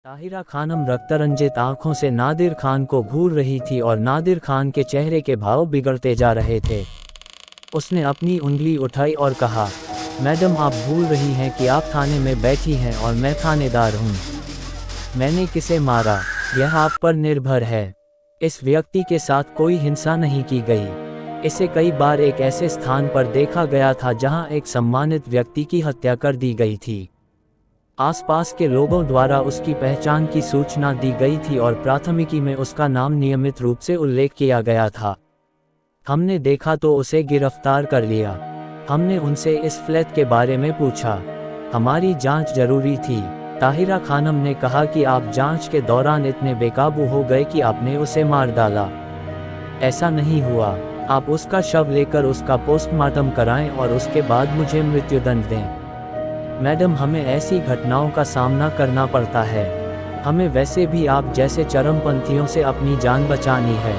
ताहिरा खानम रक्तरंजित आंखों से नादिर खान को घूर रही थी और नादिर खान के चेहरे के भाव बिगड़ते जा रहे थे। उसने अपनी उंगली उठाई और कहा, मैडम आप भूल रही हैं कि आप थाने में बैठी हैं और मैं थानेदार हूँ। मैंने किसे मारा यह आप पर निर्भर है। इस व्यक्ति के साथ कोई हिंसा नहीं की गई। इसे कई बार एक ऐसे स्थान पर देखा गया था जहां एक सम्मानित व्यक्ति की हत्या कर दी गई थी। आसपास के लोगों द्वारा उसकी पहचान की सूचना दी गई थी और प्राथमिकी में उसका नाम नियमित रूप से उल्लेख किया गया था। हमने देखा तो उसे गिरफ्तार कर लिया। हमने उनसे इस फ्लैट के बारे में पूछा। हमारी जांच जरूरी थी। ताहिरा खानम ने कहा कि आप जांच के दौरान इतने बेकाबू हो गए कि आपने उसे मार डाला। ऐसा नहीं हुआ। आप उसका शव लेकर उसका पोस्टमार्टम कराएं और उसके बाद मुझे मृत्युदंड दें। मैडम हमें ऐसी घटनाओं का सामना करना पड़ता है। हमें वैसे भी आप जैसे चरमपंथियों से अपनी जान बचानी है।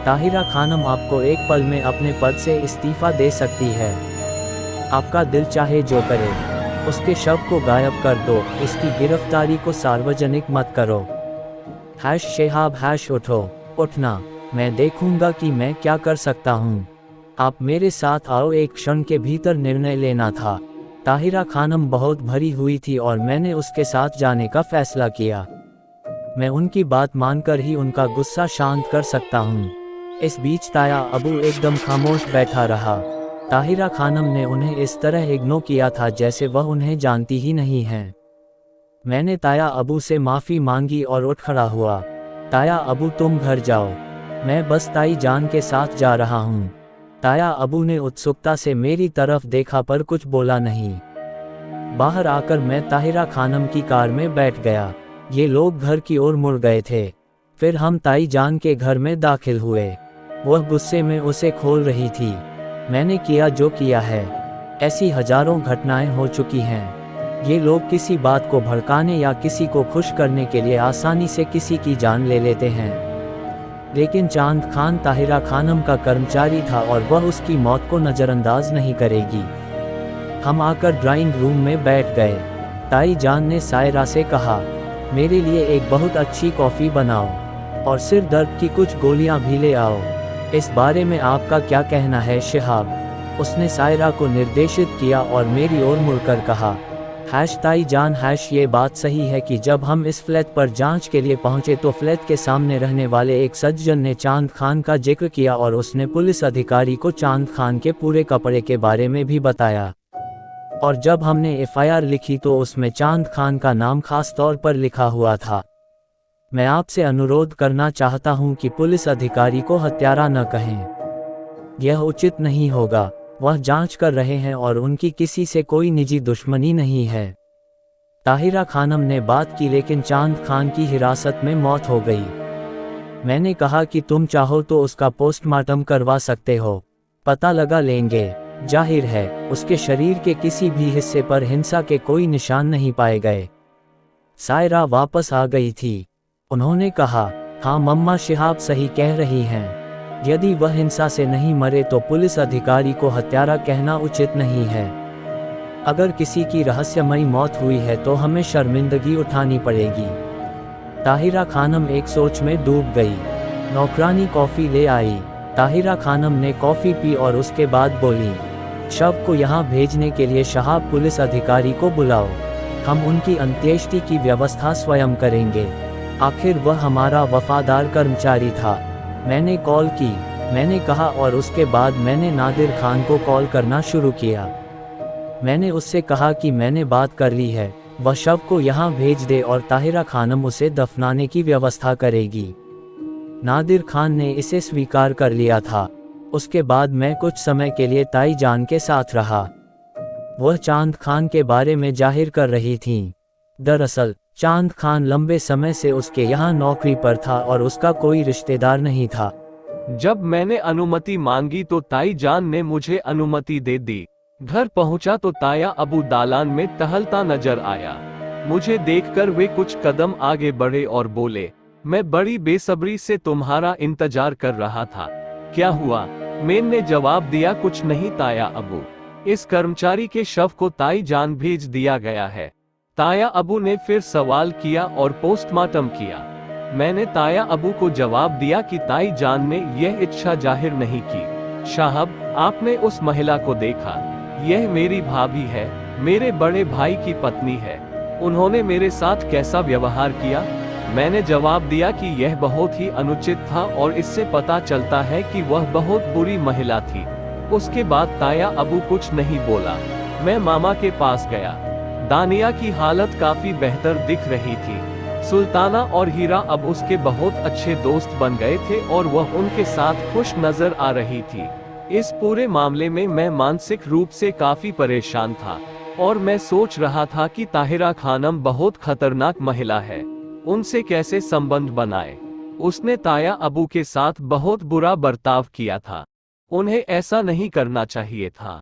ताहिरा खानम आपको एक पल में अपने पद से इस्तीफा दे सकती है। आपका दिल चाहे जो करे। उसके शव को गायब कर दो। उसकी गिरफ्तारी को सार्वजनिक मत करो। #शेहाब उठो। उठना। मैं देखूंगा कि मैं क्या कर सकता हूँ। आप मेरे साथ आओ। एक क्षण के भीतर निर्णय लेना था। ताहिरा खानम बहुत भरी हुई थी और मैंने उसके साथ जाने का फैसला किया। मैं उनकी बात मानकर ही उनका गुस्सा शांत कर सकता हूँ। इस बीच ताया अबू एकदम खामोश बैठा रहा। ताहिरा खानम ने उन्हें इस तरह इग्नोर किया था जैसे वह उन्हें जानती ही नहीं है। मैंने ताया अबू से माफ़ी मांगी और उठ खड़ा हुआ। ताया अबू तुम घर जाओ। मैं बस ताई जान के साथ जा रहा हूँ। ताया अबू ने उत्सुकता से मेरी तरफ देखा पर कुछ बोला नहीं। बाहर आकर मैं ताहिरा खानम की कार में बैठ गया। ये लोग घर की ओर मुड़ गए थे। फिर हम ताई जान के घर में दाखिल हुए। वह गुस्से में उसे खोल रही थी। मैंने किया जो किया है। ऐसी हजारों घटनाएं हो चुकी हैं। ये लोग किसी बात को भड़काने या किसी को खुश करने के लिए आसानी से किसी की जान ले लेते हैं। लेकिन चांद खान ताहिरा खानम का कर्मचारी था और वह उसकी मौत को नज़रअंदाज नहीं करेगी। हम आकर ड्राइंग रूम में बैठ गए। ताई जान ने सायरा से कहा, मेरे लिए एक बहुत अच्छी कॉफ़ी बनाओ और सिर दर्द की कुछ गोलियां भी ले आओ। इस बारे में आपका क्या कहना है शेहाब? उसने सायरा को निर्देशित किया और मेरी ओर मुड़कर कहा, ताई जान ये बात सही है कि जब हम इस फ्लैट पर जांच के लिए पहुंचे तो फ्लैट के सामने रहने वाले एक सज्जन ने चांद खान का जिक्र किया और उसने पुलिस अधिकारी को चांद खान के पूरे कपड़े के बारे में भी बताया। और जब हमने एफआईआर लिखी तो उसमें चांद खान का नाम खास तौर पर लिखा हुआ था। मैं आपसे अनुरोध करना चाहता हूं कि पुलिस अधिकारी को हत्यारा न कहें। यह उचित नहीं होगा। वह जांच कर रहे हैं और उनकी किसी से कोई निजी दुश्मनी नहीं है। ताहिरा खानम ने बात की लेकिन चांद खान की हिरासत में मौत हो गई। मैंने कहा कि तुम चाहो तो उसका पोस्टमार्टम करवा सकते हो। पता लगा लेंगे। जाहिर है उसके शरीर के किसी भी हिस्से पर हिंसा के कोई निशान नहीं पाए गए। सायरा वापस आ गई थी। उन्होंने कहा, हाँ मम्मा शेहाब सही कह रही हैं। यदि वह हिंसा से नहीं मरे तो पुलिस अधिकारी को हत्यारा कहना उचित नहीं है। अगर किसी की रहस्यमयी मौत हुई है तो हमें शर्मिंदगी उठानी पड़ेगी। ताहिरा खानम एक सोच में डूब गई। नौकरानी कॉफ़ी ले आई। ताहिरा खानम ने कॉफ़ी पी और उसके बाद बोली, शव को यहाँ भेजने के लिए शहाब पुलिस अधिकारी को बुलाओ। हम उनकी अंत्येष्टि की व्यवस्था स्वयं करेंगे। आखिर वह हमारा वफादार कर्मचारी था। मैंने कॉल की। मैंने कहा और उसके बाद मैंने नादिर खान को कॉल करना शुरू किया। मैंने उससे कहा कि मैंने बात कर ली है। वह शव को यहाँ भेज दे और ताहिरा खानम उसे दफनाने की व्यवस्था करेगी। नादिर खान ने इसे स्वीकार कर लिया था। उसके बाद मैं कुछ समय के लिए ताई जान के साथ रहा। वह चांद खान के बारे में जाहिर कर रही थीं। दरअसल चांद खान लंबे समय से उसके यहाँ नौकरी पर था और उसका कोई रिश्तेदार नहीं था। जब मैंने अनुमति मांगी तो ताई जान ने मुझे अनुमति दे दी। घर पहुंचा तो ताया अबू दालान में टहलता नजर आया। मुझे देखकर वे कुछ कदम आगे बढ़े और बोले, मैं बड़ी बेसब्री से तुम्हारा इंतजार कर रहा था। क्या हुआ? मैंने जवाब दिया, कुछ नहीं ताया अबू। इस कर्मचारी के शव को ताई जान भेज दिया गया है। ताया अबू ने फिर सवाल किया और पोस्टमार्टम किया। मैंने ताया अबू को जवाब दिया कि ताई जान ने यह इच्छा जाहिर नहीं की। साहब, आपने उस महिला को देखा, यह मेरी भाभी है, मेरे बड़े भाई की पत्नी है। उन्होंने मेरे साथ कैसा व्यवहार किया? मैंने जवाब दिया कि यह बहुत ही अनुचित था और इससे पता चलता है कि वह बहुत बुरी महिला थी। उसके बाद ताया अबू कुछ नहीं बोला। मैं मामा के पास गया। दानिया की हालत काफी बेहतर दिख रही थी। सुल्ताना और हीरा अब उसके बहुत अच्छे दोस्त बन गए थे और वह उनके साथ खुश नजर आ रही थी। इस पूरे मामले में मैं मानसिक रूप से काफी परेशान था और मैं सोच रहा था कि ताहिरा खानम बहुत खतरनाक महिला है, उनसे कैसे संबंध बनाए। उसने ताया अबू के साथ बहुत बुरा बर्ताव किया था। उन्हें ऐसा नहीं करना चाहिए था।